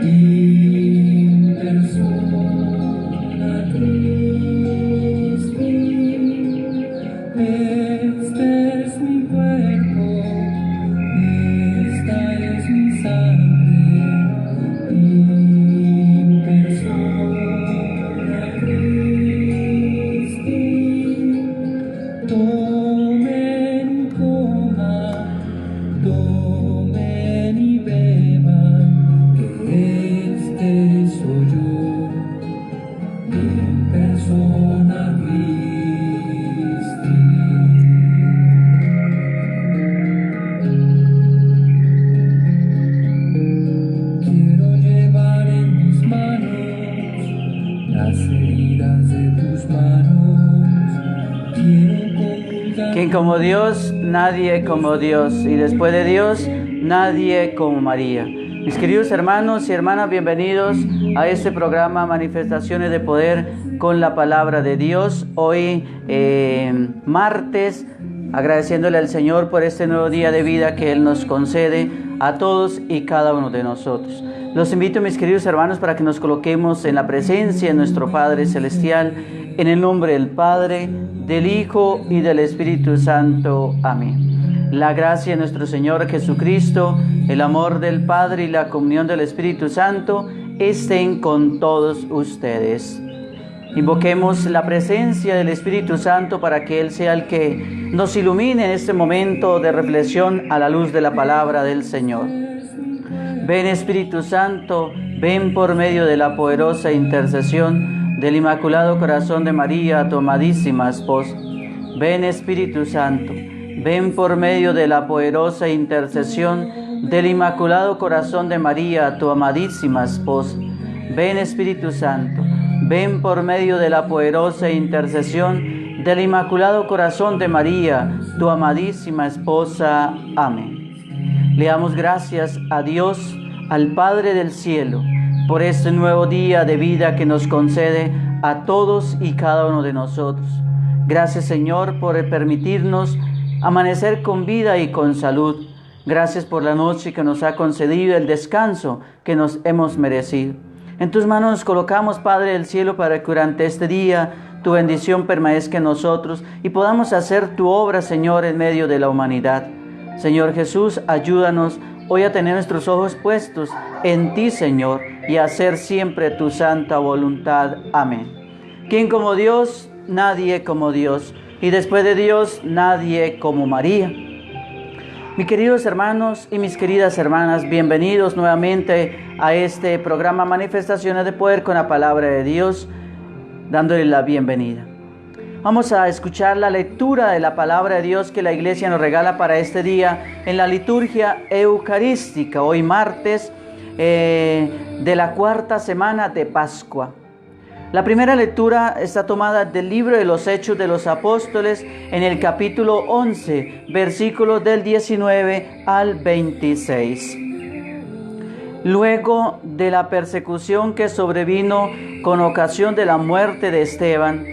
in persona Christi, este es mi cuerpo, esta es mi sangre, in persona Christi, tomen y coman, tomen y beban, este soy yo, in persona Christi. Quiero llevar en mis manos las heridas de tus manos. Quiero comulgar. ¿Quién como Dios? Nadie como Dios. Y después de Dios, nadie como María. Mis queridos hermanos y hermanas, bienvenidos a este programa Manifestaciones de Poder con la Palabra de Dios. Hoy, martes, agradeciéndole al Señor por este nuevo día de vida que Él nos concede a todos y cada uno de nosotros. Los invito, mis queridos hermanos, para que nos coloquemos en la presencia de nuestro Padre Celestial, en el nombre del Padre, del Hijo y del Espíritu Santo. Amén. La gracia de nuestro Señor Jesucristo, el amor del Padre y la comunión del Espíritu Santo estén con todos ustedes. Invoquemos la presencia del Espíritu Santo para que Él sea el que nos ilumine en este momento de reflexión a la luz de la palabra del Señor. Ven, Espíritu Santo, ven por medio de la poderosa intercesión del Inmaculado Corazón de María, tu amadísima esposa. Ven, Espíritu Santo, ven por medio de la poderosa intercesión del Inmaculado Corazón de María, tu amadísima esposa. Ven, Espíritu Santo, ven por medio de la poderosa intercesión del Inmaculado Corazón de María, tu amadísima esposa. Amén. Le damos gracias a Dios, al Padre del cielo, por este nuevo día de vida que nos concede a todos y cada uno de nosotros. Gracias, Señor, por permitirnos amanecer con vida y con salud. Gracias por la noche que nos ha concedido, el descanso que nos hemos merecido. En tus manos nos colocamos, Padre del cielo, para que durante este día tu bendición permanezca en nosotros y podamos hacer tu obra, Señor, en medio de la humanidad. Señor Jesús, ayúdanos hoy a tener nuestros ojos puestos en ti, Señor, y a hacer siempre tu santa voluntad. Amén. ¿Quién como Dios? Nadie como Dios. Y después de Dios, nadie como María. Mis queridos hermanos y mis queridas hermanas, bienvenidos nuevamente a este programa Manifestaciones de Poder con la Palabra de Dios, dándole la bienvenida. Vamos a escuchar la lectura de la Palabra de Dios que la Iglesia nos regala para este día en la liturgia eucarística, hoy martes de la cuarta semana de Pascua. La primera lectura está tomada del libro de los Hechos de los Apóstoles en el capítulo 11, versículos del 19 al 26. Luego de la persecución que sobrevino con ocasión de la muerte de Esteban,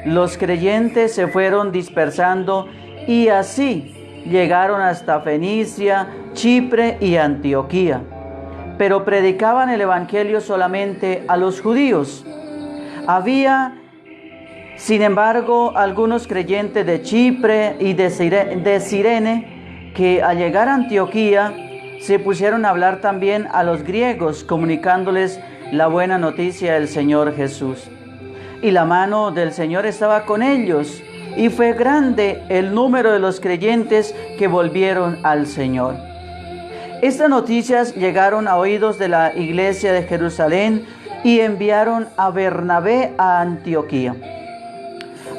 los creyentes se fueron dispersando y así llegaron hasta Fenicia, Chipre y Antioquía. Pero predicaban el evangelio solamente a los judíos. Había, sin embargo, algunos creyentes de Chipre y de Cirene que al llegar a Antioquía se pusieron a hablar también a los griegos, comunicándoles la buena noticia del Señor Jesús. Y la mano del Señor estaba con ellos, y fue grande el número de los creyentes que volvieron al Señor. Estas noticias llegaron a oídos de la iglesia de Jerusalén y enviaron a Bernabé a Antioquía.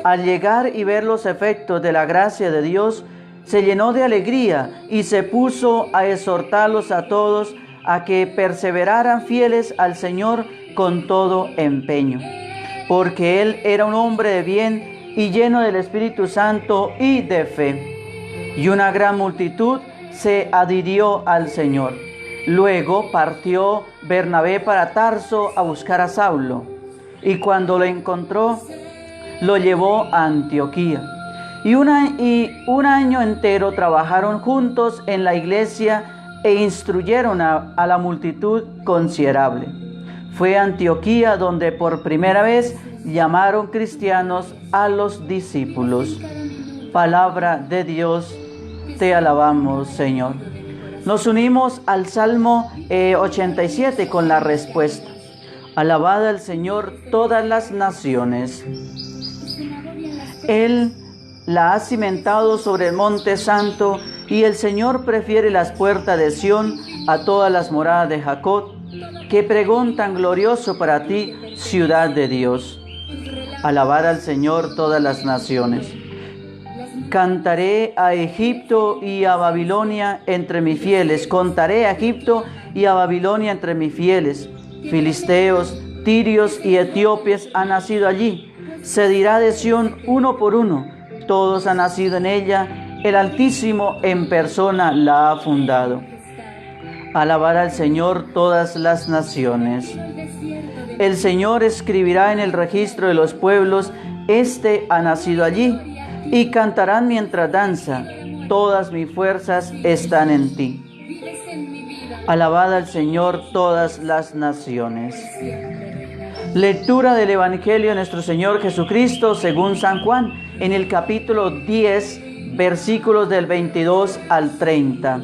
Al llegar y ver los efectos de la gracia de Dios, se llenó de alegría y se puso a exhortarlos a todos a que perseveraran fieles al Señor con todo empeño, porque él era un hombre de bien y lleno del Espíritu Santo y de fe. Y una gran multitud se adhirió al Señor. Luego partió Bernabé para Tarso a buscar a Saulo, y cuando lo encontró, lo llevó a Antioquía. Y un año entero trabajaron juntos en la iglesia, e instruyeron a la multitud considerable. Fue a Antioquía donde por primera vez llamaron cristianos a los discípulos. Palabra de Dios, te alabamos, Señor. Nos unimos al Salmo 87 con la respuesta. Alabad al Señor todas las naciones. Él la ha cimentado sobre el monte santo, y el Señor prefiere las puertas de Sión a todas las moradas de Jacob. Qué pregón tan glorioso para ti, ciudad de Dios. Alabar al Señor todas las naciones. Cantaré a Egipto y a Babilonia entre mis fieles. Contaré a Egipto y a Babilonia entre mis fieles. Filisteos, tirios y etíopes han nacido allí. Se dirá de Sión uno por uno. Todos han nacido en ella. El Altísimo en persona la ha fundado. Alabar al Señor todas las naciones. El Señor escribirá en el registro de los pueblos: Este ha nacido allí. Y cantarán mientras danza: todas mis fuerzas están en ti. Alabad al Señor todas las naciones. Lectura del Evangelio de nuestro Señor Jesucristo según San Juan, en el capítulo 10, versículos del 22 al 30.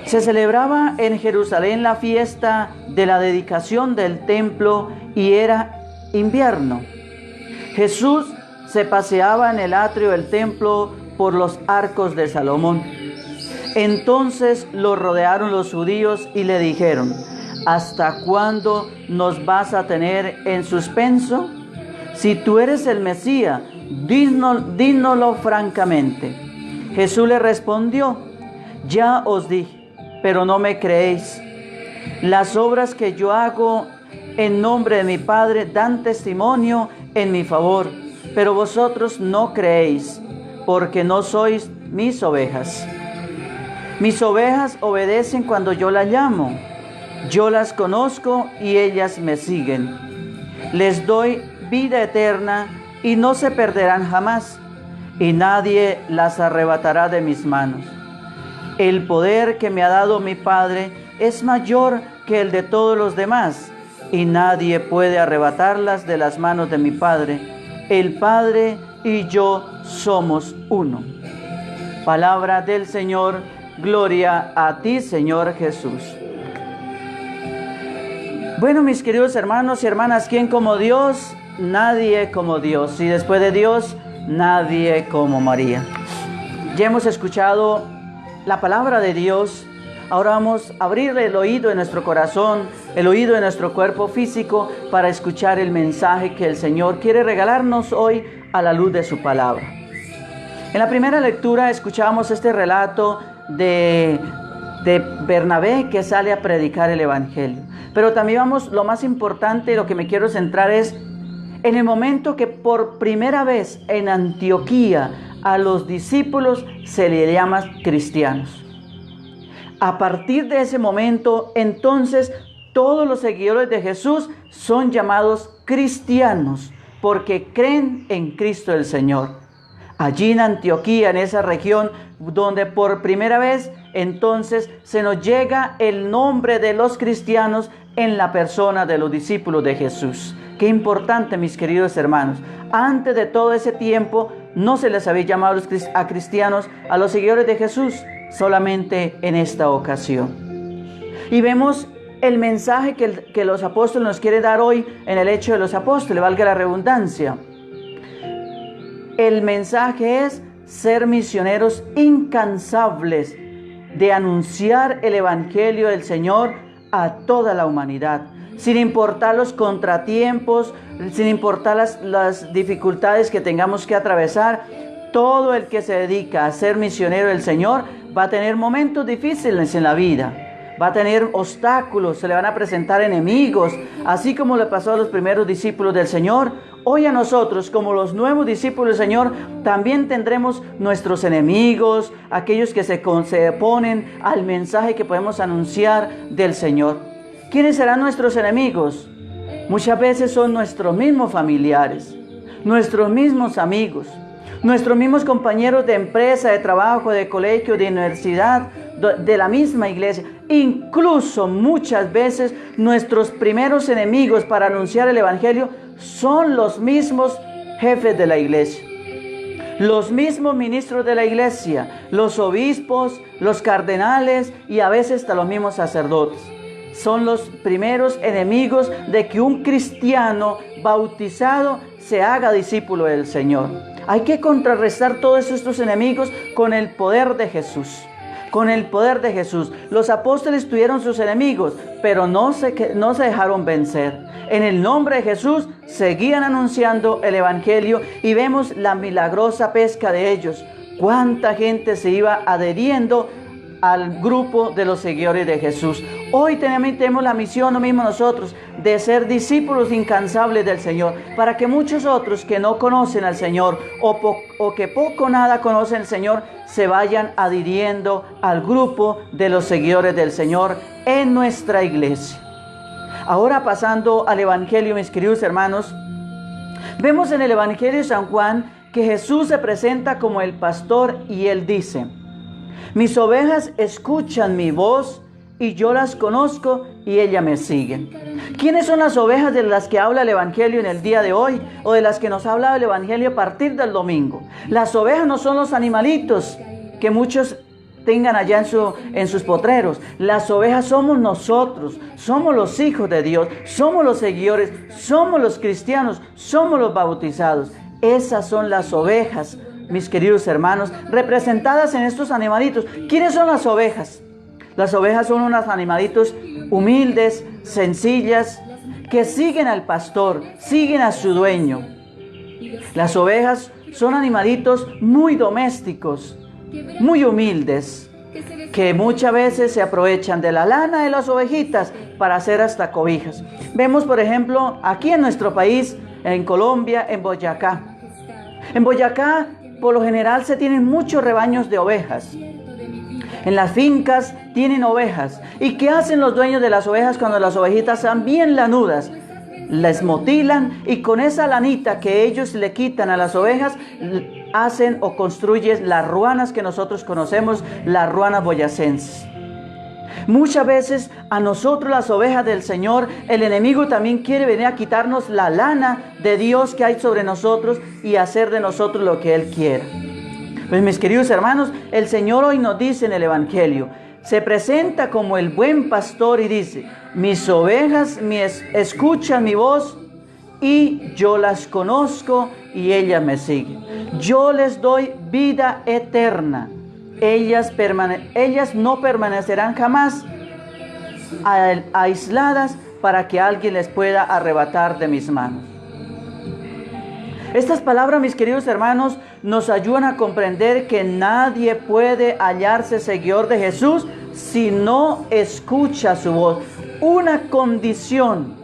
Se celebraba en Jerusalén la fiesta de la dedicación del templo y era invierno. Jesús se paseaba en el atrio del templo por los arcos de Salomón. Entonces lo rodearon los judíos y le dijeron: ¿hasta cuándo nos vas a tener en suspenso? Si tú eres el Mesías, dínoslo francamente. Jesús le respondió: ya os dije, pero no me creéis. Las obras que yo hago en nombre de mi Padre dan testimonio en mi favor, pero vosotros no creéis, porque no sois mis ovejas. Mis ovejas obedecen cuando yo las llamo. Yo las conozco y ellas me siguen. Les doy vida eterna y no se perderán jamás, y nadie las arrebatará de mis manos. El poder que me ha dado mi Padre es mayor que el de todos los demás, y nadie puede arrebatarlas de las manos de mi Padre. El Padre y yo somos uno. Palabra del Señor. Gloria a ti, Señor Jesús. Bueno, mis queridos hermanos y hermanas, ¿quién como Dios? Nadie como Dios. Y después de Dios, nadie como María. Ya hemos escuchado la palabra de Dios. Ahora vamos a abrirle el oído de nuestro corazón, el oído de nuestro cuerpo físico, para escuchar el mensaje que el Señor quiere regalarnos hoy a la luz de su palabra. En la primera lectura escuchamos este relato de Bernabé, que sale a predicar el Evangelio. Pero también vamos, lo más importante, lo que me quiero centrar es en el momento que por primera vez en Antioquía a los discípulos se les llama cristianos. A partir de ese momento, entonces, todos los seguidores de Jesús son llamados cristianos, porque creen en Cristo el Señor. Allí en Antioquía, en esa región, donde por primera vez entonces se nos llega el nombre de los cristianos en la persona de los discípulos de Jesús. Qué importante, mis queridos hermanos. Antes de todo ese tiempo no se les había llamado a cristianos a los seguidores de Jesús, solamente en esta ocasión. Y vemos el mensaje que los apóstoles nos quieren dar hoy en el Hecho de los Apóstoles, valga la redundancia. El mensaje es ser misioneros incansables de anunciar el Evangelio del Señor a toda la humanidad, sin importar los contratiempos, sin importar las dificultades que tengamos que atravesar. Todo el que se dedica a ser misionero del Señor va a tener momentos difíciles en la vida, va a tener obstáculos, se le van a presentar enemigos, así como le pasó a los primeros discípulos del Señor. Hoy a nosotros, como los nuevos discípulos del Señor, también tendremos nuestros enemigos, aquellos que se oponen al mensaje que podemos anunciar del Señor. ¿Quiénes serán nuestros enemigos? Muchas veces son nuestros mismos familiares, nuestros mismos amigos, nuestros mismos compañeros de empresa, de trabajo, de colegio, de universidad. de la misma iglesia. Incluso muchas veces nuestros primeros enemigos para anunciar el evangelio son los mismos jefes de la iglesia, los mismos ministros de la iglesia, los obispos, los cardenales y a veces hasta los mismos sacerdotes. Son los primeros enemigos de que un cristiano bautizado se haga discípulo del Señor. Hay que contrarrestar todos estos enemigos con el poder de Jesús. Con el poder de Jesús. Los apóstoles tuvieron sus enemigos, pero no se dejaron vencer. En el nombre de Jesús seguían anunciando el evangelio y vemos la milagrosa pesca de ellos. Cuánta gente se iba adheriendo al grupo de los seguidores de Jesús. Hoy tenemos la misión, lo mismo nosotros, de ser discípulos incansables del Señor, para que muchos otros que no conocen al Señor o que poco o nada conocen al Señor, se vayan adhiriendo al grupo de los seguidores del Señor en nuestra iglesia. Ahora pasando al Evangelio, mis queridos hermanos, vemos en el Evangelio de San Juan que Jesús se presenta como el pastor y Él dice: mis ovejas escuchan mi voz y yo las conozco y ellas me siguen. ¿Quiénes son las ovejas de las que habla el Evangelio en el día de hoy o de las que nos ha hablado el Evangelio a partir del domingo? Las ovejas no son los animalitos que muchos tengan allá en sus potreros. Las ovejas somos nosotros, somos los hijos de Dios, somos los seguidores, somos los cristianos, somos los bautizados. Esas son las ovejas, mis queridos hermanos, representadas en estos animalitos. ¿Quiénes son las ovejas? Las ovejas son unos animalitos humildes, sencillas, que siguen al pastor, siguen a su dueño. Las ovejas son animalitos muy domésticos, muy humildes, que muchas veces se aprovechan de la lana de las ovejitas para hacer hasta cobijas. Vemos, por ejemplo, aquí en nuestro país, en Colombia, en Boyacá. En Boyacá, por lo general, se tienen muchos rebaños de ovejas. En las fincas tienen ovejas. ¿Y qué hacen los dueños de las ovejas cuando las ovejitas están bien lanudas? Les motilan y con esa lanita que ellos le quitan a las ovejas, hacen o construyen las ruanas que nosotros conocemos, las ruanas boyacenses. Muchas veces a nosotros, las ovejas del Señor, el enemigo también quiere venir a quitarnos la lana de Dios que hay sobre nosotros y hacer de nosotros lo que Él quiera. Pues mis queridos hermanos, el Señor hoy nos dice en el Evangelio, se presenta como el buen pastor y dice: mis ovejas escuchan mi voz y yo las conozco y ellas me siguen. Yo les doy vida eterna. Ellas no permanecerán jamás aisladas para que alguien les pueda arrebatar de mis manos. Estas palabras, mis queridos hermanos, nos ayudan a comprender que nadie puede hallarse seguidor de Jesús si no escucha su voz. Una condición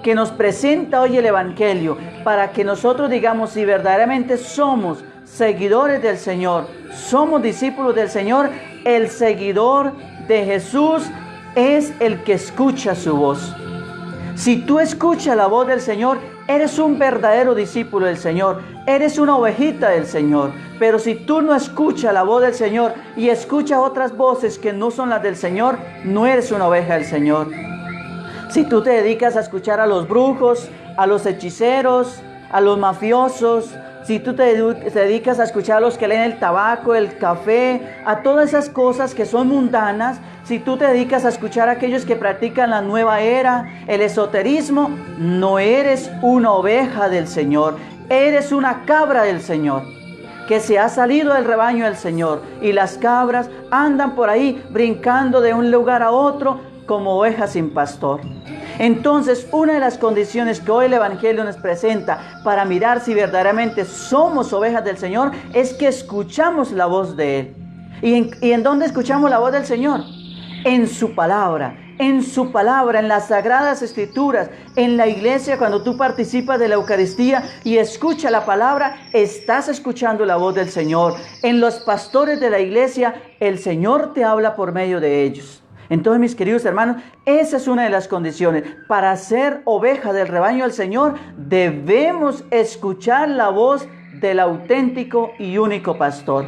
que nos presenta hoy el Evangelio para que nosotros digamos si verdaderamente somos seguidores del Señor, somos discípulos del Señor. El seguidor de Jesús es el que escucha su voz. Si tú escuchas la voz del Señor, eres un verdadero discípulo del Señor, eres una ovejita del Señor. Pero si tú no escuchas la voz del Señor y escuchas otras voces que no son las del Señor, no eres una oveja del Señor. Si tú te dedicas a escuchar a los brujos, a los hechiceros, a los mafiosos, si tú te dedicas a escuchar a los que leen el tabaco, el café, a todas esas cosas que son mundanas, si tú te dedicas a escuchar a aquellos que practican la nueva era, el esoterismo, no eres una oveja del Señor, eres una cabra del Señor, que se ha salido del rebaño del Señor. Y las cabras andan por ahí brincando de un lugar a otro como ovejas sin pastor. Entonces, una de las condiciones que hoy el Evangelio nos presenta para mirar si verdaderamente somos ovejas del Señor es que escuchamos la voz de Él. ¿Y en dónde escuchamos la voz del Señor? En su palabra, en las Sagradas Escrituras, en la iglesia. Cuando tú participas de la Eucaristía y escuchas la palabra, estás escuchando la voz del Señor. En los pastores de la iglesia, el Señor te habla por medio de ellos. Entonces, mis queridos hermanos, esa es una de las condiciones. Para ser oveja del rebaño del Señor, debemos escuchar la voz del auténtico y único pastor.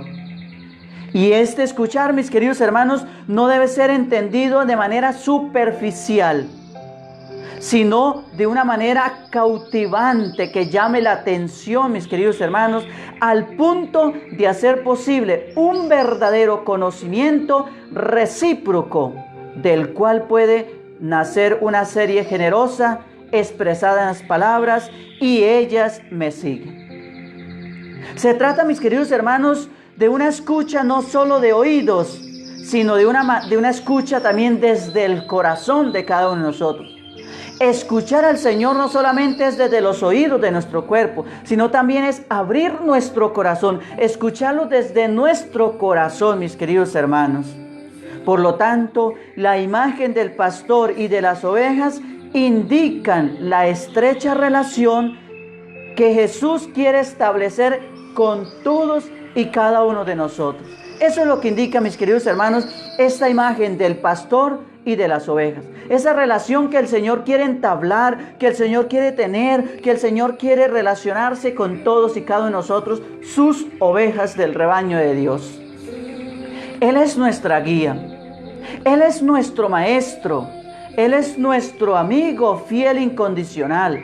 Y este escuchar, mis queridos hermanos, no debe ser entendido de manera superficial, sino de una manera cautivante que llame la atención, mis queridos hermanos, al punto de hacer posible un verdadero conocimiento recíproco, del cual puede nacer una serie generosa expresada en las palabras: y ellas me siguen. Se trata, mis queridos hermanos, de una escucha no solo de oídos, sino de una escucha también desde el corazón de cada uno de nosotros. Escuchar al Señor no solamente es desde los oídos de nuestro cuerpo, sino también es abrir nuestro corazón, escucharlo desde nuestro corazón, mis queridos hermanos. Por lo tanto, la imagen del pastor y de las ovejas indican la estrecha relación que Jesús quiere establecer con todos y cada uno de nosotros. Eso es lo que indica, mis queridos hermanos, esta imagen del pastor y de las ovejas. Esa relación que el Señor quiere entablar, que el Señor quiere tener, que el Señor quiere relacionarse con todos y cada uno de nosotros, sus ovejas del rebaño de Dios. Él es nuestra guía. Él es nuestro maestro. Él es nuestro amigo fiel e incondicional.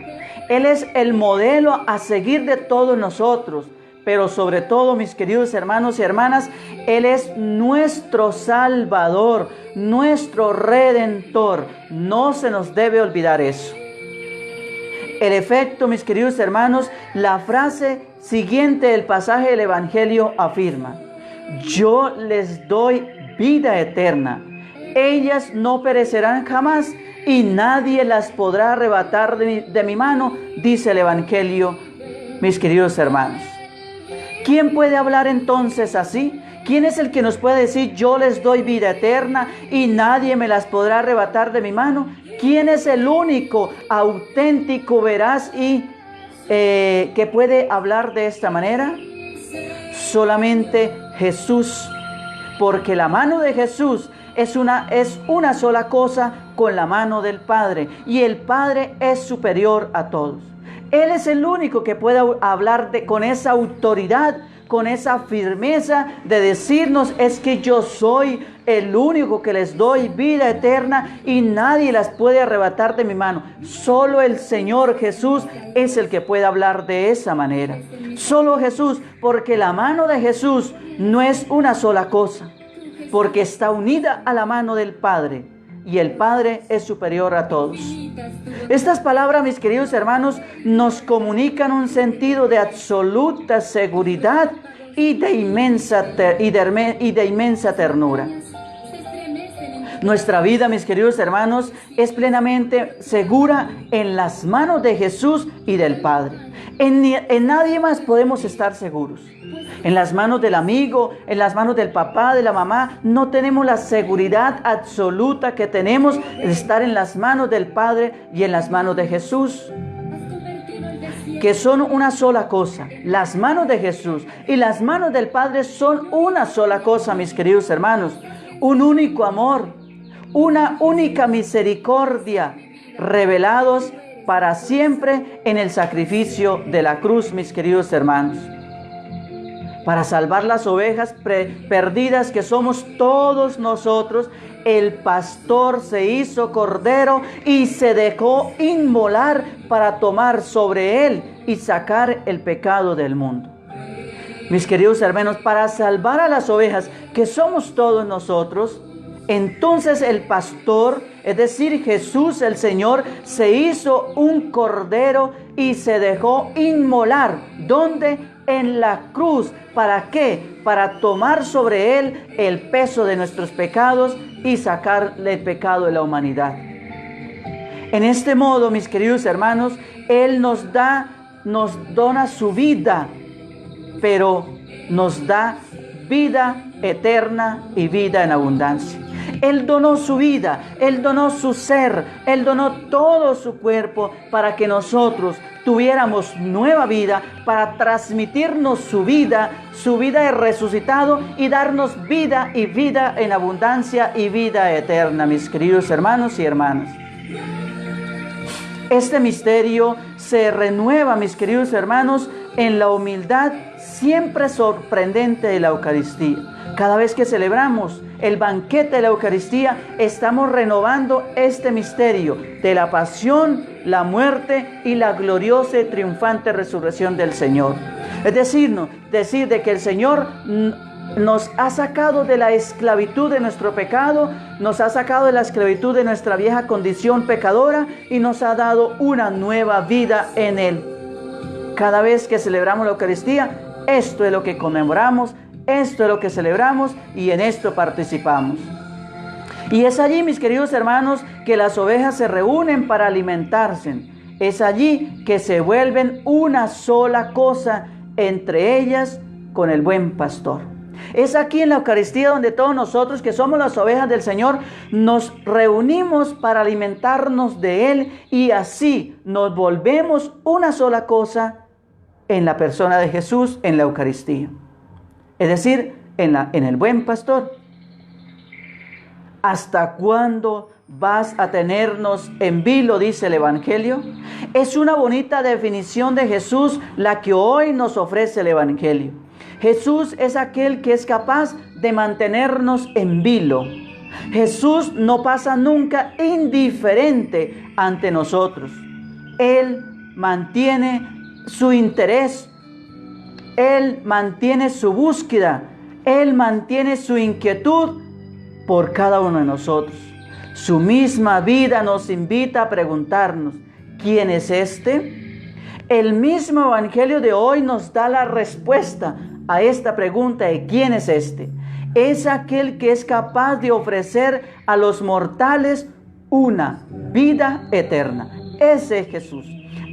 Él es el modelo a seguir de todos nosotros. Pero sobre todo, mis queridos hermanos y hermanas, Él es nuestro Salvador, nuestro Redentor. No se nos debe olvidar eso. En efecto, mis queridos hermanos, la frase siguiente del pasaje del Evangelio afirma: yo les doy vida eterna. Ellas no perecerán jamás y nadie las podrá arrebatar de mi mano, dice el Evangelio, mis queridos hermanos. ¿Quién puede hablar entonces así? ¿Quién es el que nos puede decir: yo les doy vida eterna y nadie me las podrá arrebatar de mi mano? ¿Quién es el único, auténtico, veraz y que puede hablar de esta manera? Solamente Jesús, porque la mano de Jesús es una sola cosa con la mano del Padre, y el Padre es superior a todos. Él es el único que puede hablar con esa autoridad, con esa firmeza de decirnos: es que yo soy el único que les doy vida eterna y nadie las puede arrebatar de mi mano. Solo el Señor Jesús es el que puede hablar de esa manera. Solo Jesús, porque la mano de Jesús no es una sola cosa, porque está unida a la mano del Padre. Y el Padre es superior a todos. Estas palabras, mis queridos hermanos, nos comunican un sentido de absoluta seguridad y de inmensa ternura. Nuestra vida, mis queridos hermanos, es plenamente segura en las manos de Jesús y del Padre. En nadie más podemos estar seguros. En las manos del amigo, en las manos del papá, de la mamá, no tenemos la seguridad absoluta que tenemos de estar en las manos del Padre y en las manos de Jesús, que son una sola cosa. Las manos de Jesús y las manos del Padre son una sola cosa, mis queridos hermanos. Un único amor, una única misericordia, revelados para siempre en el sacrificio de la cruz, mis queridos hermanos. Para salvar las ovejas perdidas que somos todos nosotros, el pastor se hizo cordero y se dejó inmolar para tomar sobre él y sacar el pecado del mundo. Mis queridos hermanos, para salvar a las ovejas que somos todos nosotros, entonces el pastor, es decir, Jesús el Señor, se hizo un cordero y se dejó inmolar. ¿Dónde? En la cruz. ¿Para qué? Para tomar sobre él el peso de nuestros pecados y sacarle el pecado de la humanidad. En este modo, mis queridos hermanos, Él nos dona su vida, pero nos da vida eterna y vida en abundancia. Él donó su vida, Él donó su ser, Él donó todo su cuerpo para que nosotros tuviéramos nueva vida, para transmitirnos su vida de resucitado y darnos vida y vida en abundancia y vida eterna, mis queridos hermanos y hermanas. Este misterio se renueva, mis queridos hermanos, en la humildad siempre sorprendente de la Eucaristía. Cada vez que celebramos el banquete de la Eucaristía, estamos renovando este misterio de la pasión, la muerte y la gloriosa y triunfante resurrección del Señor. Es decir, de que el Señor nos ha sacado de la esclavitud de nuestro pecado, nos ha sacado de la esclavitud de nuestra vieja condición pecadora y nos ha dado una nueva vida en Él. Cada vez que celebramos la Eucaristía, esto es lo que conmemoramos, esto es lo que celebramos y en esto participamos. Y es allí, mis queridos hermanos, que las ovejas se reúnen para alimentarse. Es allí que se vuelven una sola cosa entre ellas con el buen pastor. Es aquí en la Eucaristía donde todos nosotros que somos las ovejas del Señor nos reunimos para alimentarnos de Él y así nos volvemos una sola cosa en la persona de Jesús en la Eucaristía. Es decir, en el buen pastor. ¿Hasta cuándo vas a tenernos en vilo?, dice el Evangelio. Es una bonita definición de Jesús la que hoy nos ofrece el Evangelio. Jesús es aquel que es capaz de mantenernos en vilo. Jesús no pasa nunca indiferente ante nosotros. Él mantiene su interés, Él mantiene su búsqueda, Él mantiene su inquietud por cada uno de nosotros. Su misma vida nos invita a preguntarnos, ¿quién es este? El mismo Evangelio de hoy nos da la respuesta a esta pregunta de ¿quién es este? Es aquel que es capaz de ofrecer a los mortales una vida eterna. Ese es Jesús.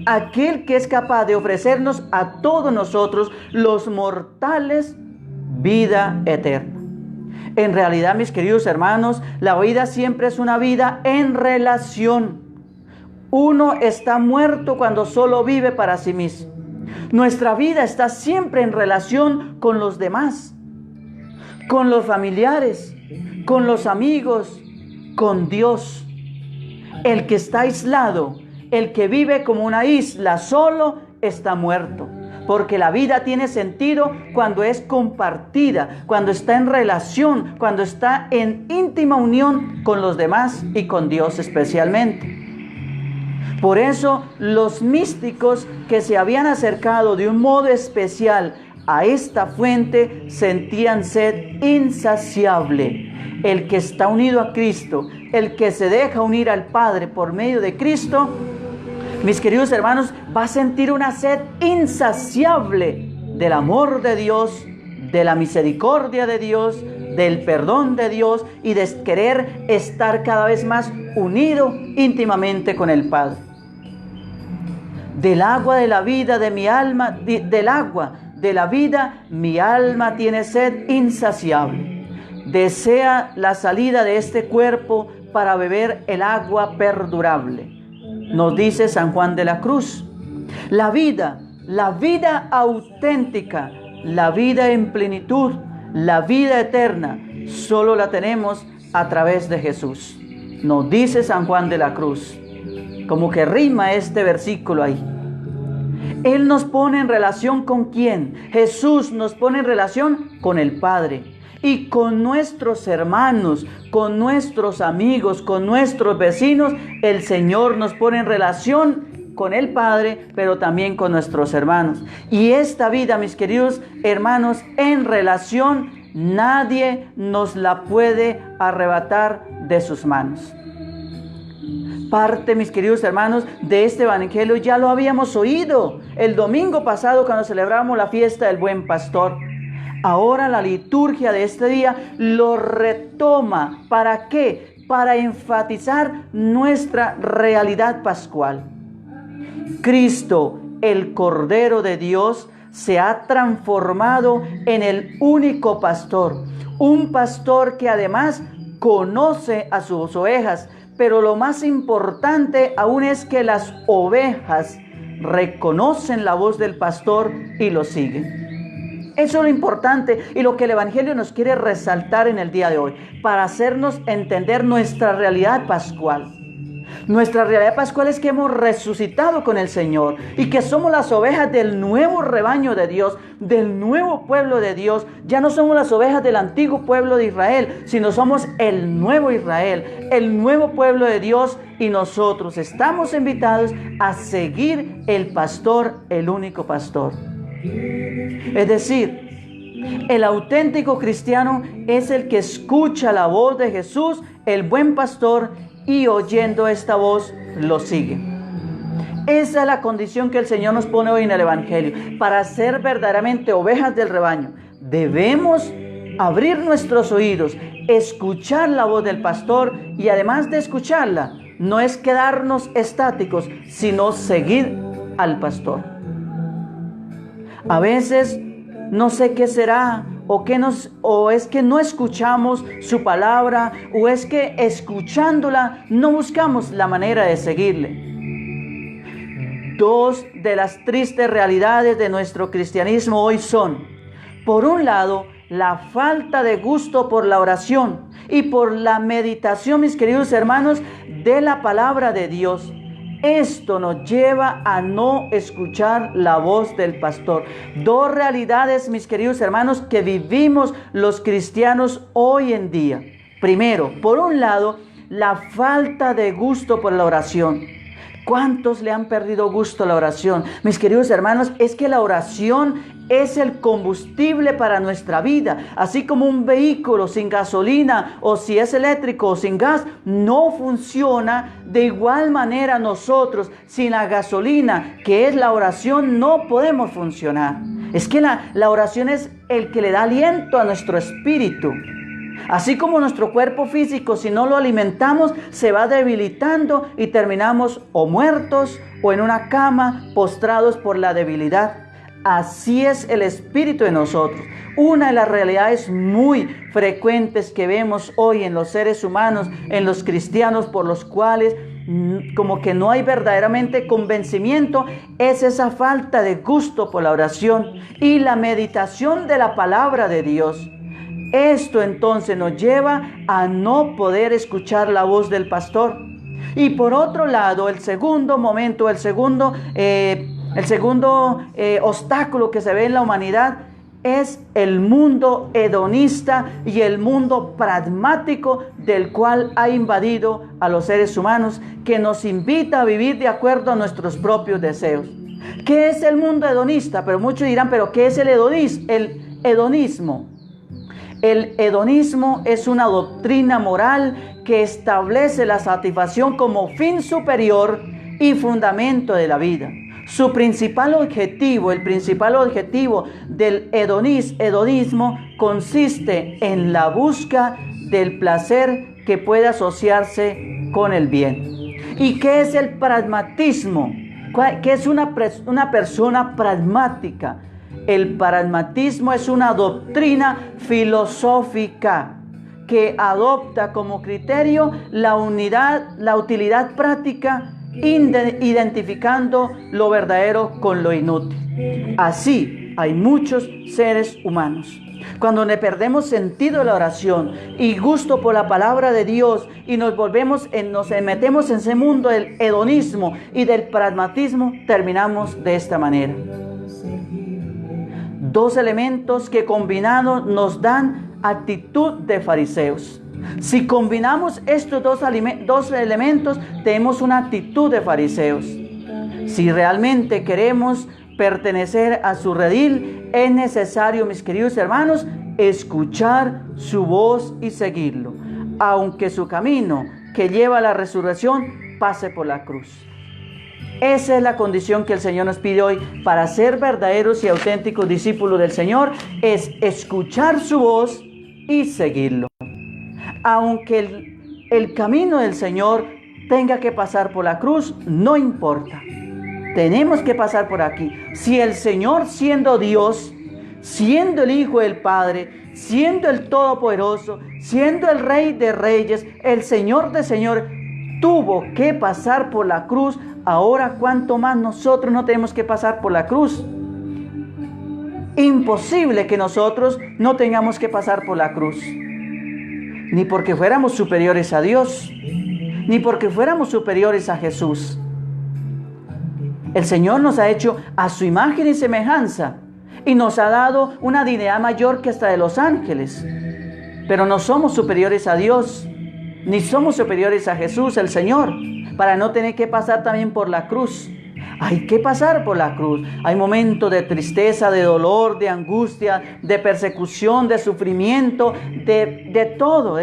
Aquel que es capaz de ofrecernos a todos nosotros, los mortales, vida eterna. En realidad, mis queridos hermanos, la vida siempre es una vida en relación. Uno está muerto cuando solo vive para sí mismo. Nuestra vida está siempre en relación con los demás, con los familiares, con los amigos, con Dios. El que está aislado, el que vive como una isla solo, está muerto. Porque la vida tiene sentido cuando es compartida, cuando está en relación, cuando está en íntima unión con los demás y con Dios especialmente. Por eso los místicos que se habían acercado de un modo especial a esta fuente sentían sed insaciable. El que está unido a Cristo, el que se deja unir al Padre por medio de Cristo, mis queridos hermanos, va a sentir una sed insaciable del amor de Dios, de la misericordia de Dios, del perdón de Dios y de querer estar cada vez más unido íntimamente con el Padre. Del agua de la vida de mi alma, del agua de la vida, mi alma tiene sed insaciable. Desea la salida de este cuerpo para beber el agua perdurable. Nos dice San Juan de la Cruz, la vida auténtica, la vida en plenitud, la vida eterna, solo la tenemos a través de Jesús. Nos dice San Juan de la Cruz, como que rima este versículo ahí. Él nos pone en relación con ¿quién? Jesús nos pone en relación con el Padre. Y con nuestros hermanos, con nuestros amigos, con nuestros vecinos, el Señor nos pone en relación con el Padre, pero también con nuestros hermanos. Y esta vida, mis queridos hermanos, en relación, nadie nos la puede arrebatar de sus manos. Parte, mis queridos hermanos, de este evangelio ya lo habíamos oído el domingo pasado cuando celebramos la fiesta del Buen Pastor. Ahora la liturgia de este día lo retoma. ¿Para qué? Para enfatizar nuestra realidad pascual. Cristo, el Cordero de Dios, se ha transformado en el único pastor. Un pastor que además conoce a sus ovejas. Pero lo más importante aún es que las ovejas reconocen la voz del pastor y lo siguen. Eso es lo importante y lo que el Evangelio nos quiere resaltar en el día de hoy, para hacernos entender nuestra realidad pascual. Nuestra realidad pascual es que hemos resucitado con el Señor y que somos las ovejas del nuevo rebaño de Dios, del nuevo pueblo de Dios. Ya no somos las ovejas del antiguo pueblo de Israel, sino somos el nuevo Israel, el nuevo pueblo de Dios, y nosotros estamos invitados a seguir el pastor, el único pastor. Es decir, el auténtico cristiano es el que escucha la voz de Jesús, el buen pastor, y oyendo esta voz lo sigue. Esa es la condición que el Señor nos pone hoy en el Evangelio. Para ser verdaderamente ovejas del rebaño, debemos abrir nuestros oídos, escuchar la voz del pastor, y además de escucharla, no es quedarnos estáticos, sino seguir al pastor. A veces no sé qué será, o es que no escuchamos su palabra, o es que escuchándola no buscamos la manera de seguirle. Dos de las tristes realidades de nuestro cristianismo hoy son, por un lado, la falta de gusto por la oración y por la meditación, mis queridos hermanos, de la palabra de Dios. Esto nos lleva a no escuchar la voz del pastor. Dos realidades, mis queridos hermanos, que vivimos los cristianos hoy en día. Primero, por un lado, la falta de gusto por la oración. ¿Cuántos le han perdido gusto a la oración? Mis queridos hermanos, es que la oración es el combustible para nuestra vida. Así como un vehículo sin gasolina, o si es eléctrico o sin gas, no funciona. De igual manera nosotros, sin la gasolina, que es la oración, no podemos funcionar. Es que la oración es el que le da aliento a nuestro espíritu. Así como nuestro cuerpo físico, si no lo alimentamos, se va debilitando y terminamos o muertos o en una cama, postrados por la debilidad. Así es el espíritu de nosotros. Una de las realidades muy frecuentes que vemos hoy en los seres humanos, en los cristianos, por los cuales como que no hay verdaderamente convencimiento, es esa falta de gusto por la oración y la meditación de la palabra de Dios. Esto entonces nos lleva a no poder escuchar la voz del pastor. Y por otro lado, el segundo momento, el segundo obstáculo que se ve en la humanidad es el mundo hedonista y el mundo pragmático del cual ha invadido a los seres humanos, que nos invita a vivir de acuerdo a nuestros propios deseos. ¿Qué es el mundo hedonista? Pero muchos dirán, ¿pero qué es el hedonismo? El hedonismo es una doctrina moral que establece la satisfacción como fin superior y fundamento de la vida. Su principal objetivo, el principal objetivo del hedonismo consiste en la búsqueda del placer que puede asociarse con el bien. ¿Y qué es el pragmatismo? ¿Qué es una persona pragmática? El pragmatismo es una doctrina filosófica que adopta como criterio la utilidad práctica, identificando lo verdadero con lo inútil. Así hay muchos seres humanos. Cuando le perdemos sentido a la oración y gusto por la palabra de Dios y nos metemos en ese mundo del hedonismo y del pragmatismo, terminamos de esta manera. Dos elementos que combinados nos dan actitud de fariseos. Si combinamos estos dos elementos, tenemos una actitud de fariseos. Si realmente queremos pertenecer a su redil, es necesario, mis queridos hermanos, escuchar su voz y seguirlo, aunque su camino que lleva a la resurrección pase por la cruz. Esa es la condición que el Señor nos pide hoy para ser verdaderos y auténticos discípulos del Señor, es escuchar su voz y seguirlo. Aunque el camino del Señor tenga que pasar por la cruz, no importa. Tenemos que pasar por aquí. Si el Señor, siendo Dios, siendo el Hijo del Padre, siendo el Todopoderoso, siendo el Rey de Reyes, el Señor de Señores, tuvo que pasar por la cruz, ahora cuánto más nosotros no tenemos que pasar por la cruz. Imposible que nosotros no tengamos que pasar por la cruz, ni porque fuéramos superiores a Dios, ni porque fuéramos superiores a Jesús. El Señor nos ha hecho a su imagen y semejanza y nos ha dado una dignidad mayor que hasta de los ángeles. Pero no somos superiores a Dios, ni somos superiores a Jesús, el Señor, para no tener que pasar también por la cruz. Hay que pasar por la cruz. Hay momentos de tristeza, de dolor, de angustia, de persecución, de sufrimiento, de todo.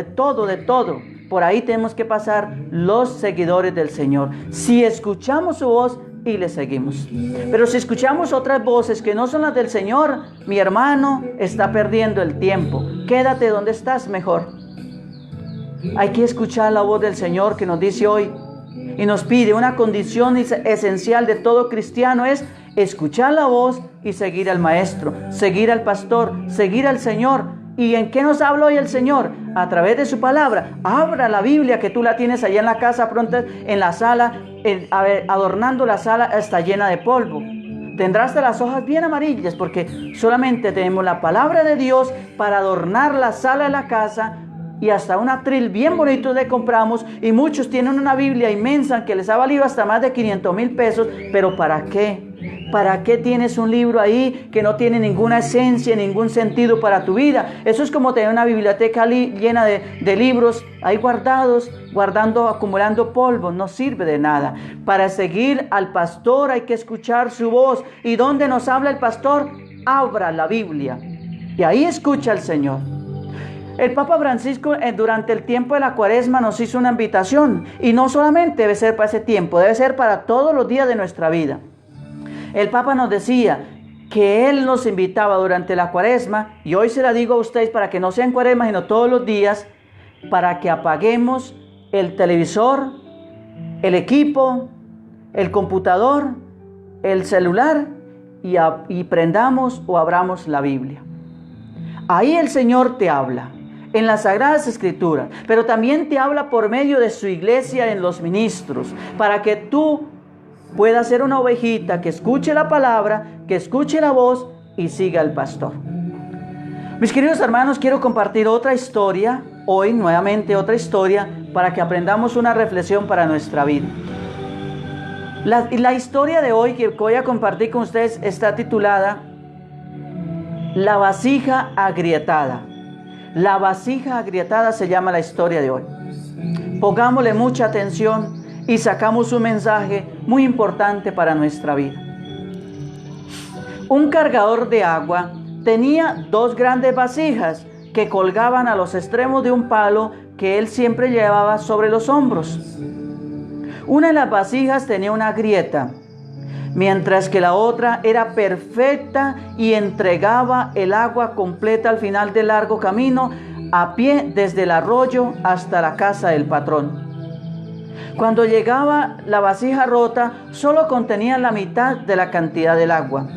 Por ahí tenemos que pasar los seguidores del Señor. Si escuchamos su voz y le seguimos. Pero si escuchamos otras voces que no son las del Señor, mi hermano está perdiendo el tiempo. Quédate donde estás mejor. Hay que escuchar la voz del Señor que nos dice hoy y nos pide una condición esencial de todo cristiano es escuchar la voz y seguir al Maestro, seguir al Pastor, seguir al Señor. ¿Y en qué nos habla hoy el Señor? A través de su palabra. Abra la Biblia que tú la tienes allá en la casa, pronto en la sala, adornando la sala, está llena de polvo. Tendrás hasta las hojas bien amarillas porque solamente tenemos la palabra de Dios para adornar la sala de la casa. Y hasta un atril bien bonito le compramos. Y muchos tienen una Biblia inmensa que les ha valido hasta más de 500,000 pesos. ¿Pero para qué? ¿Para qué tienes un libro ahí que no tiene ninguna esencia, ningún sentido para tu vida? Eso es como tener una biblioteca llena de libros ahí guardados, acumulando polvo. No sirve de nada. Para seguir al pastor hay que escuchar su voz. ¿Y dónde nos habla el pastor? Abra la Biblia. Y ahí escucha al Señor. El Papa Francisco durante el tiempo de la Cuaresma nos hizo una invitación y no solamente debe ser para ese tiempo, debe ser para todos los días de nuestra vida. El Papa nos decía que Él nos invitaba durante la Cuaresma y hoy se la digo a ustedes para que no sean Cuaresma sino todos los días, para que apaguemos el televisor, el equipo, el computador, el celular y prendamos o abramos la Biblia. Ahí el Señor te habla. En las Sagradas Escrituras, pero también te habla por medio de su iglesia en los ministros, para que tú puedas ser una ovejita que escuche la palabra, que escuche la voz y siga al pastor. Mis queridos hermanos, quiero compartir otra historia, hoy nuevamente otra historia, para que aprendamos una reflexión para nuestra vida. La historia de hoy que voy a compartir con ustedes está titulada La vasija agrietada. La vasija agrietada se llama la historia de hoy. Pongámosle mucha atención y sacamos un mensaje muy importante para nuestra vida. Un cargador de agua tenía 2 grandes vasijas que colgaban a los extremos de un palo que él siempre llevaba sobre los hombros. Una de las vasijas tenía una grieta, mientras que la otra era perfecta y entregaba el agua completa al final del largo camino a pie desde el arroyo hasta la casa del patrón. Cuando llegaba la vasija rota, solo contenía la mitad de la cantidad del agua.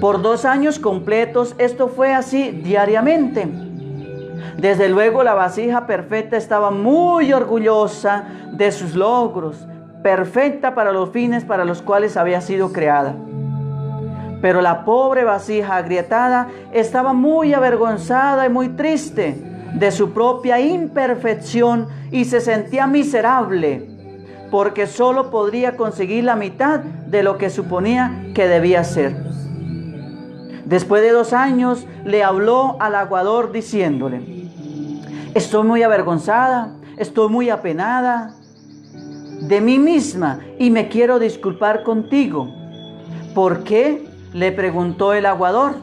Por 2 años completos esto fue así diariamente. Desde luego la vasija perfecta estaba muy orgullosa de sus logros, perfecta para los fines para los cuales había sido creada. Pero la pobre vasija agrietada estaba muy avergonzada y muy triste de su propia imperfección y se sentía miserable porque solo podría conseguir la mitad de lo que suponía que debía ser. Después de 2 años le habló al aguador diciéndole: estoy muy avergonzada, estoy muy apenada de mí misma y me quiero disculpar contigo. ¿Por qué?, le preguntó el aguador.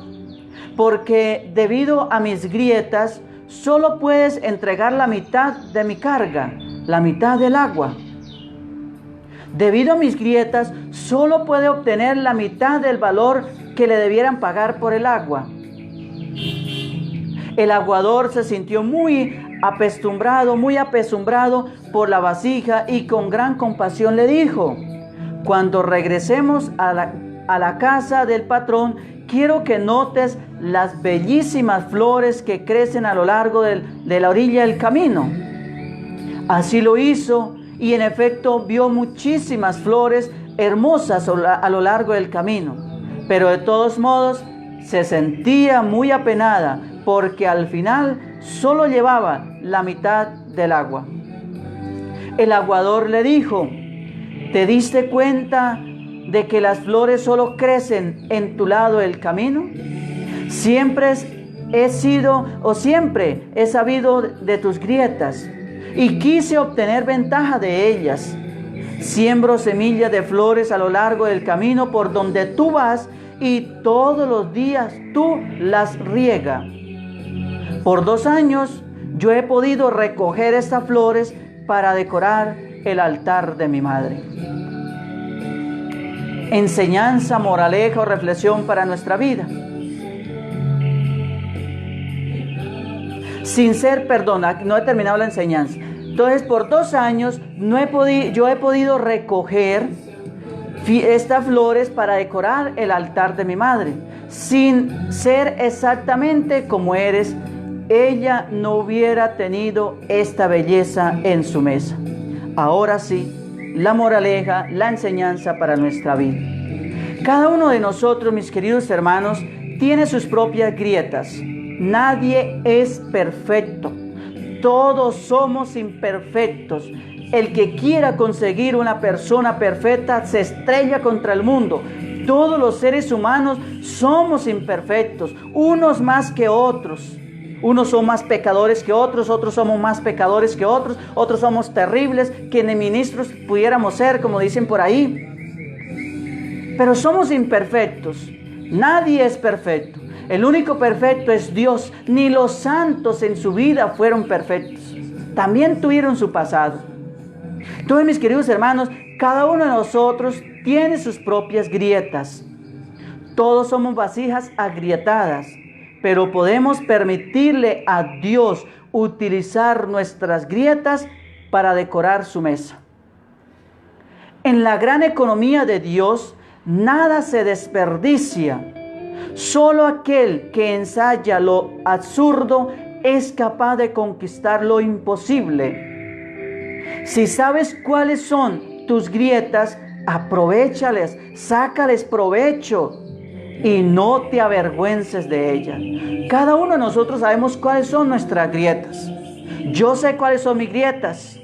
Porque debido a mis grietas solo puedes entregar la mitad de mi carga, la mitad del agua. Debido a mis grietas solo puede obtener la mitad del valor que le debieran pagar por el agua. El aguador se sintió muy apesumbrado por la vasija y con gran compasión le dijo: cuando regresemos a la casa del patrón, quiero que notes las bellísimas flores que crecen a lo largo de la orilla del camino. Así lo hizo y en efecto vio muchísimas flores hermosas a lo largo del camino, pero de todos modos se sentía muy apenada porque al final solo llevaba la mitad del agua. El aguador le dijo: ¿te diste cuenta de que las flores solo crecen en tu lado del camino? Siempre he sabido de tus grietas y quise obtener ventaja de ellas. Siembro semillas de flores a lo largo del camino por donde tú vas y todos los días tú las riegas. Por 2 años yo he podido recoger estas flores para decorar el altar de mi madre. Enseñanza, moraleja o reflexión para nuestra vida. No he terminado la enseñanza. Entonces, por 2 años yo he podido recoger estas flores para decorar el altar de mi madre. Sin ser exactamente como eres, ella no hubiera tenido esta belleza en su mesa. Ahora sí, la moraleja, la enseñanza para nuestra vida. Cada uno de nosotros, mis queridos hermanos, tiene sus propias grietas. Nadie es perfecto. Todos somos imperfectos. El que quiera conseguir una persona perfecta se estrella contra el mundo. Todos los seres humanos somos imperfectos, unos más que otros. Unos son más pecadores que otros somos más pecadores que otros somos terribles, que ni ministros pudiéramos ser, como dicen por ahí. Pero somos imperfectos. Nadie es perfecto. El único perfecto es Dios. Ni los santos en su vida fueron perfectos. También tuvieron su pasado. Entonces, mis queridos hermanos, cada uno de nosotros tiene sus propias grietas. Todos somos vasijas agrietadas, pero podemos permitirle a Dios utilizar nuestras grietas para decorar su mesa. En la gran economía de Dios, nada se desperdicia. Solo aquel que ensaya lo absurdo es capaz de conquistar lo imposible. Si sabes cuáles son tus grietas, aprovéchales, sácales provecho y no te avergüences de ellas. Cada uno de nosotros sabemos cuáles son nuestras grietas. Yo sé cuáles son mis grietas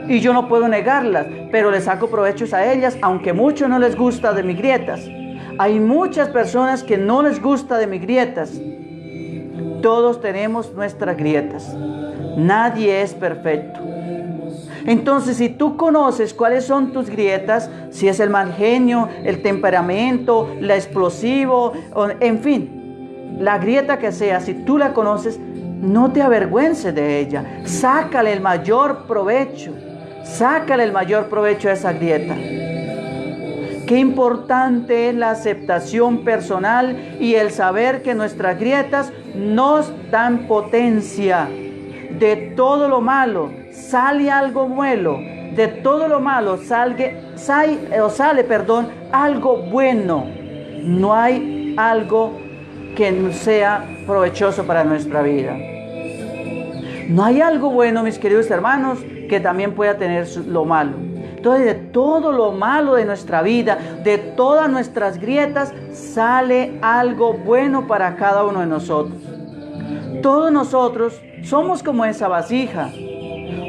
y yo no puedo negarlas, pero le saco provechos a ellas, aunque mucho no les gusta de mis grietas. Hay muchas personas que no les gusta de mis grietas. Todos tenemos nuestras grietas. Nadie es perfecto. Entonces, si tú conoces cuáles son tus grietas, si es el mal genio, el temperamento, la explosivo, en fin, la grieta que sea, si tú la conoces, no te avergüences de ella. Sácale el mayor provecho. Sácale el mayor provecho a esa grieta. Qué importante es la aceptación personal y el saber que nuestras grietas nos dan potencia. De todo lo malo sale algo bueno. De todo lo malo sale algo bueno. No hay algo que sea provechoso para nuestra vida. No hay algo bueno, mis queridos hermanos, que también pueda tener lo malo. Entonces, de todo lo malo de nuestra vida, de todas nuestras grietas, sale algo bueno para cada uno de nosotros. Todos nosotros somos como esa vasija,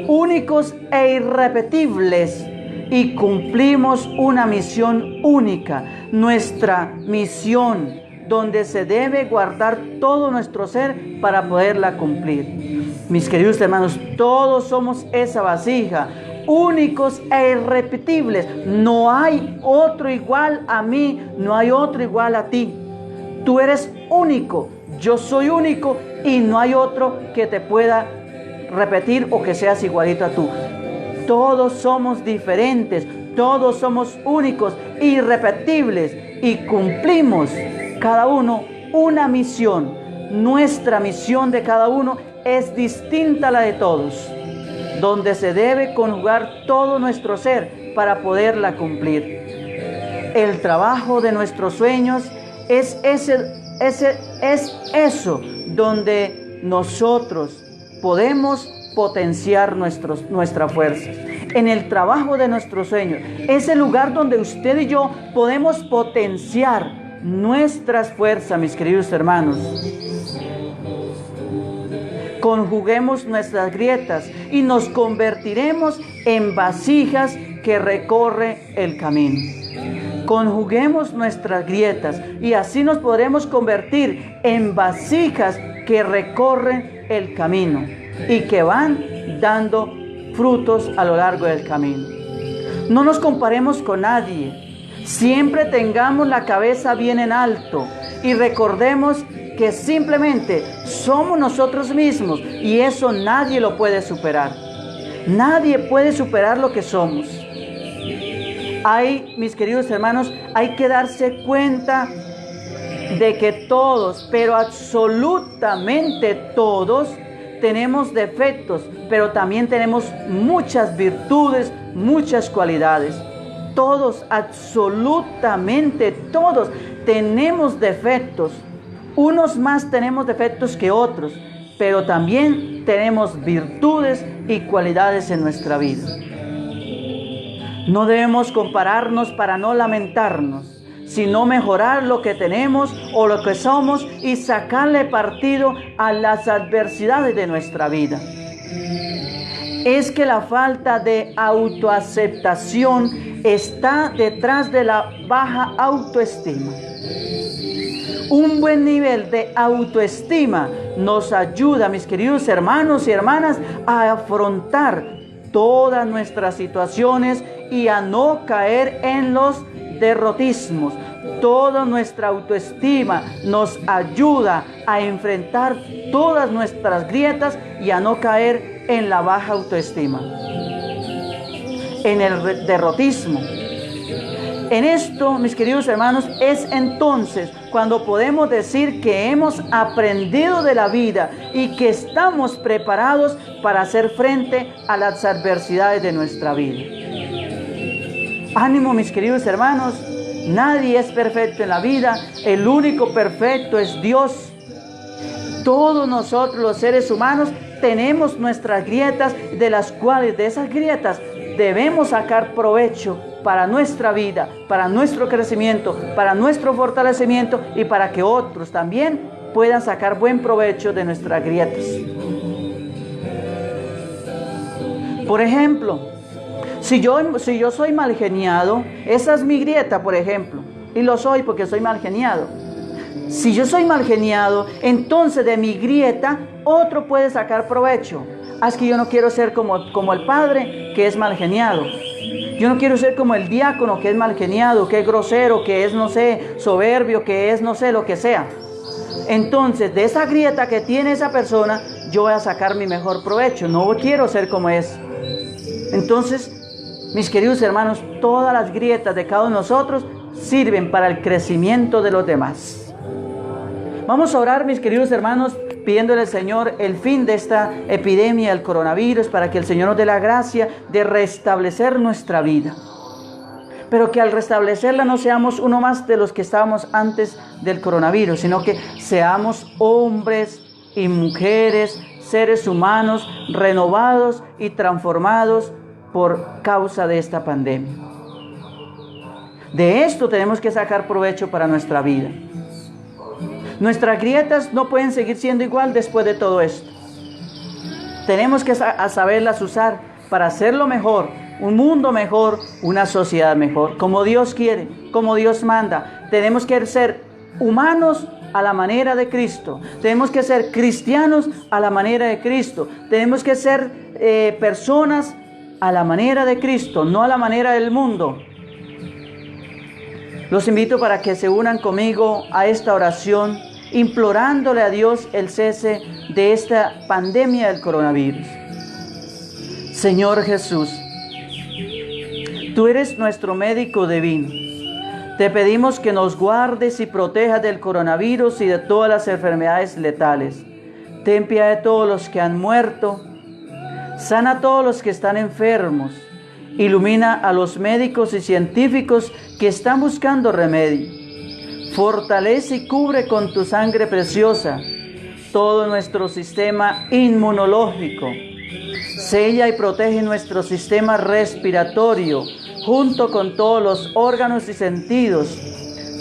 únicos e irrepetibles, y cumplimos una misión única, nuestra misión, donde se debe guardar todo nuestro ser para poderla cumplir. Mis queridos hermanos, todos somos esa vasija, únicos e irrepetibles. No hay otro igual a mí, no hay otro igual a ti. Tú eres único, yo soy único y no hay otro que te pueda repetir o que seas igualito a tú. Todos somos diferentes, todos somos únicos, irrepetibles y cumplimos cada uno una misión. Nuestra misión de cada uno es distinta a la de todos, donde se debe conjugar todo nuestro ser para poderla cumplir. El trabajo de nuestros sueños es eso, donde nosotros podemos potenciar nuestras fuerzas. En el trabajo de nuestros sueños es el lugar donde usted y yo podemos potenciar nuestras fuerzas, mis queridos hermanos. Conjuguemos nuestras grietas y nos convertiremos en vasijas que recorre el camino. Conjuguemos nuestras grietas y así nos podremos convertir en vasijas que recorren el camino y que van dando frutos a lo largo del camino. No nos comparemos con nadie. Siempre tengamos la cabeza bien en alto y recordemos que simplemente somos nosotros mismos y eso nadie lo puede superar. Nadie puede superar lo que somos. Mis queridos hermanos, hay que darse cuenta de que todos, pero absolutamente todos, tenemos defectos, pero también tenemos muchas virtudes, muchas cualidades. Todos, absolutamente todos, tenemos defectos. Unos más tenemos defectos que otros, pero también tenemos virtudes y cualidades en nuestra vida. No debemos compararnos para no lamentarnos, sino mejorar lo que tenemos o lo que somos y sacarle partido a las adversidades de nuestra vida. Es que la falta de autoaceptación está detrás de la baja autoestima. Un buen nivel de autoestima nos ayuda, mis queridos hermanos y hermanas, a afrontar todas nuestras situaciones y a no caer en los derrotismos. Toda nuestra autoestima nos ayuda a enfrentar todas nuestras grietas y a no caer en la baja autoestima, en el derrotismo. En esto, mis queridos hermanos, es entonces cuando podemos decir que hemos aprendido de la vida y que estamos preparados para hacer frente a las adversidades de nuestra vida. Ánimo, mis queridos hermanos, nadie es perfecto en la vida, el único perfecto es Dios. Todos nosotros, los seres humanos, tenemos nuestras grietas, de las cuales de esas grietas debemos sacar provecho para nuestra vida, para nuestro crecimiento, para nuestro fortalecimiento y para que otros también puedan sacar buen provecho de nuestras grietas. Por ejemplo, si yo soy mal geniado, esa es mi grieta, por ejemplo, y lo soy porque soy mal geniado. Si yo soy mal geniado, entonces de mi grieta otro puede sacar provecho. Es que yo no quiero ser como el padre que es mal geniado. Yo no quiero ser como el diácono que es mal geniado, que es grosero, que es, no sé, soberbio, que es, no sé, lo que sea. Entonces, de esa grieta que tiene esa persona, yo voy a sacar mi mejor provecho. No quiero ser como es. Entonces, mis queridos hermanos, todas las grietas de cada uno de nosotros sirven para el crecimiento de los demás. Vamos a orar, mis queridos hermanos, pidiéndole al Señor el fin de esta epidemia del coronavirus, para que el Señor nos dé la gracia de restablecer nuestra vida. Pero que al restablecerla no seamos uno más de los que estábamos antes del coronavirus, sino que seamos hombres y mujeres, seres humanos renovados y transformados por causa de esta pandemia. De esto tenemos que sacar provecho para nuestra vida. Nuestras grietas no pueden seguir siendo igual después de todo esto. Tenemos que saberlas usar para hacerlo mejor, un mundo mejor, una sociedad mejor, como Dios quiere, como Dios manda. Tenemos que ser humanos a la manera de Cristo. Tenemos que ser cristianos a la manera de Cristo. Tenemos que ser personas a la manera de Cristo, no a la manera del mundo. Los invito para que se unan conmigo a esta oración, implorándole a Dios el cese de esta pandemia del coronavirus. Señor Jesús, tú eres nuestro médico divino. Te pedimos que nos guardes y protejas del coronavirus y de todas las enfermedades letales. Ten piedad de todos los que han muerto. Sana a todos los que están enfermos. Ilumina a los médicos y científicos que están buscando remedio. Fortalece y cubre con tu sangre preciosa todo nuestro sistema inmunológico. Sella y protege nuestro sistema respiratorio, junto con todos los órganos y sentidos.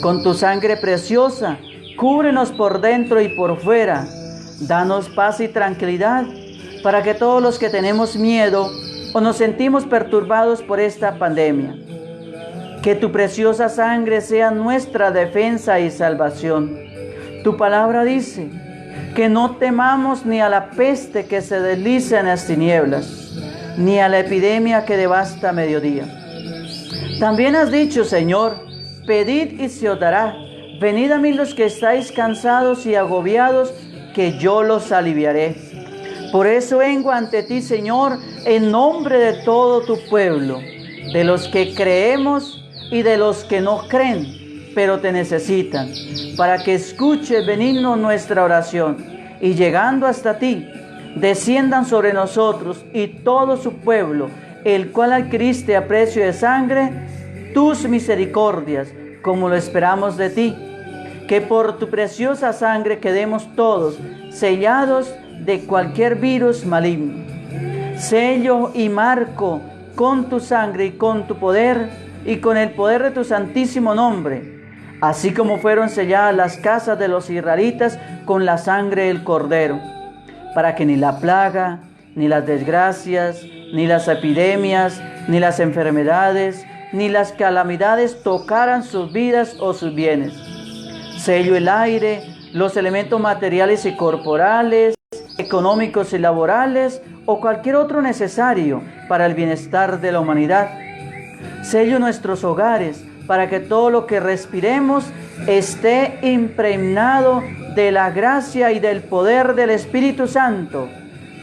Con tu sangre preciosa, cúbrenos por dentro y por fuera. Danos paz y tranquilidad para que todos los que tenemos miedo o nos sentimos perturbados por esta pandemia, que tu preciosa sangre sea nuestra defensa y salvación. Tu palabra dice que no temamos ni a la peste que se desliza en las tinieblas, ni a la epidemia que devasta a mediodía. También has dicho, Señor, pedid y se os dará. Venid a mí los que estáis cansados y agobiados, que yo los aliviaré. Por eso vengo ante ti, Señor, en nombre de todo tu pueblo, de los que creemos y de los que no creen, pero te necesitan, para que escuches benigno nuestra oración y llegando hasta ti, desciendan sobre nosotros y todo su pueblo, el cual adquiriste a precio de sangre, tus misericordias, como lo esperamos de ti, que por tu preciosa sangre quedemos todos sellados de cualquier virus maligno. Sello y marco con tu sangre y con tu poder y con el poder de tu santísimo nombre, así como fueron selladas las casas de los israelitas con la sangre del Cordero, para que ni la plaga, ni las desgracias, ni las epidemias, ni las enfermedades, ni las calamidades tocaran sus vidas o sus bienes. Sello el aire, los elementos materiales y corporales, económicos y laborales, o cualquier otro necesario para el bienestar de la humanidad. Sello nuestros hogares, para que todo lo que respiremos esté impregnado de la gracia y del poder del Espíritu Santo,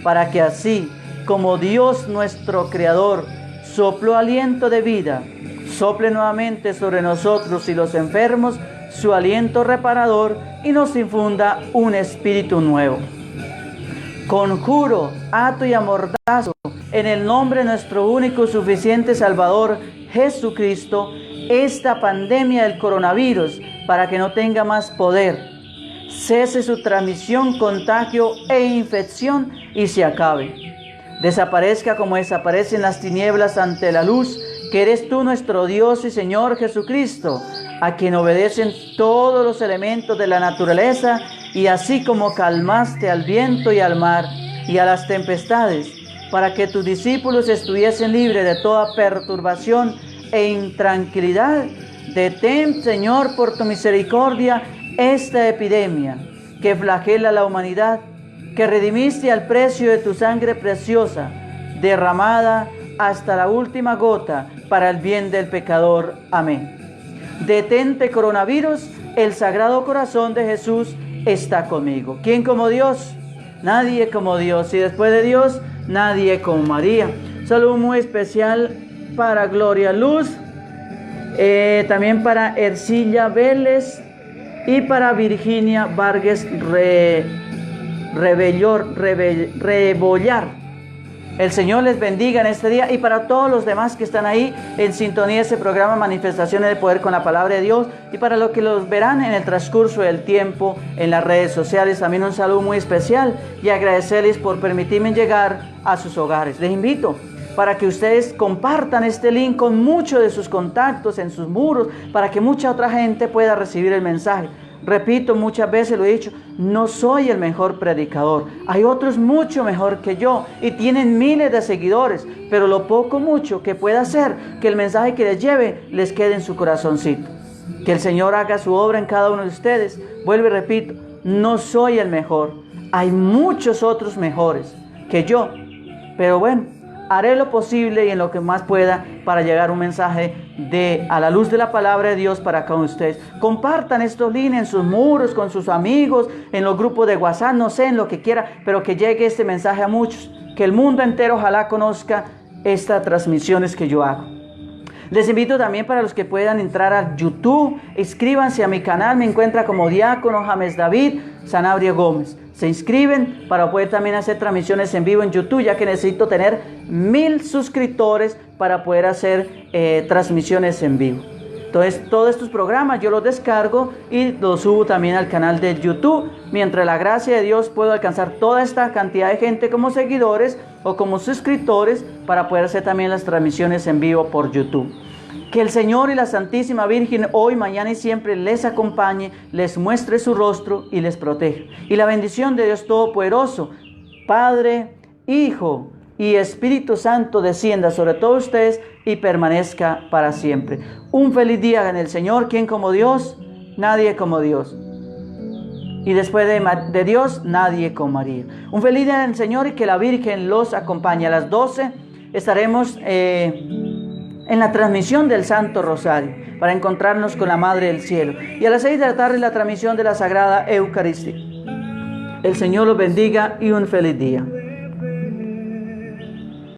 para que así como Dios nuestro Creador sopló aliento de vida, sople nuevamente sobre nosotros y los enfermos su aliento reparador y nos infunda un espíritu nuevo. Conjuro, ato y amordazo en el nombre de nuestro único y suficiente Salvador Jesucristo esta pandemia del coronavirus, para que no tenga más poder, cese su transmisión, contagio e infección y se acabe. Desaparezca como desaparecen las tinieblas ante la luz, que eres tú nuestro Dios y Señor Jesucristo, a quien obedecen todos los elementos de la naturaleza, y así como calmaste al viento y al mar y a las tempestades, para que tus discípulos estuviesen libres de toda perturbación e intranquilidad, detén, Señor, por tu misericordia esta epidemia que flagela a la humanidad, que redimiste al precio de tu sangre preciosa, derramada hasta la última gota para el bien del pecador. Amén. Detente, coronavirus, el Sagrado Corazón de Jesús está conmigo. ¿Quién como Dios? Nadie como Dios. Y después de Dios, nadie como María. Saludo muy especial para Gloria Luz, también para Ercilla Vélez y para Virginia Vargas Rebollar. El Señor les bendiga en este día, y para todos los demás que están ahí en sintonía de ese programa Manifestaciones de Poder con la Palabra de Dios, y para los que los verán en el transcurso del tiempo en las redes sociales, también un saludo muy especial y agradecerles por permitirme llegar a sus hogares. Les invito para que ustedes compartan este link con muchos de sus contactos en sus muros, para que mucha otra gente pueda recibir el mensaje. Repito, muchas veces lo he dicho, no soy el mejor predicador. Hay otros mucho mejor que yo y tienen miles de seguidores, pero lo poco mucho que pueda hacer que el mensaje que les lleve les quede en su corazoncito. Que el Señor haga su obra en cada uno de ustedes. Vuelvo y repito, no soy el mejor. Hay muchos otros mejores que yo, pero bueno, haré lo posible y en lo que más pueda para llegar un mensaje a la luz de la palabra de Dios para cada uno de ustedes. Compartan estos links en sus muros, con sus amigos, en los grupos de WhatsApp, no sé, en lo que quiera, pero que llegue este mensaje a muchos, que el mundo entero ojalá conozca estas transmisiones que yo hago. Les invito también, para los que puedan entrar a YouTube, inscríbanse a mi canal, me encuentra como Diácono James David Sanabria Gómez. Se inscriben para poder también hacer transmisiones en vivo en YouTube, ya que necesito tener 1000 suscriptores para poder hacer transmisiones en vivo. Entonces, todos estos programas yo los descargo y los subo también al canal de YouTube. Mientras la gracia de Dios puedo alcanzar toda esta cantidad de gente como seguidores o como suscriptores, para poder hacer también las transmisiones en vivo por YouTube. Que el Señor y la Santísima Virgen hoy, mañana y siempre les acompañe, les muestre su rostro y les proteja. Y la bendición de Dios Todopoderoso, Padre, Hijo y Espíritu Santo descienda sobre todos ustedes y permanezca para siempre. Un feliz día en el Señor. ¿Quién como Dios? Nadie como Dios. Y después de Dios, nadie como María. Un feliz día en el Señor y que la Virgen los acompañe. A las 12 estaremos en la transmisión del Santo Rosario para encontrarnos con la Madre del Cielo. Y a las 6 de la tarde la transmisión de la Sagrada Eucaristía. El Señor los bendiga y un feliz día.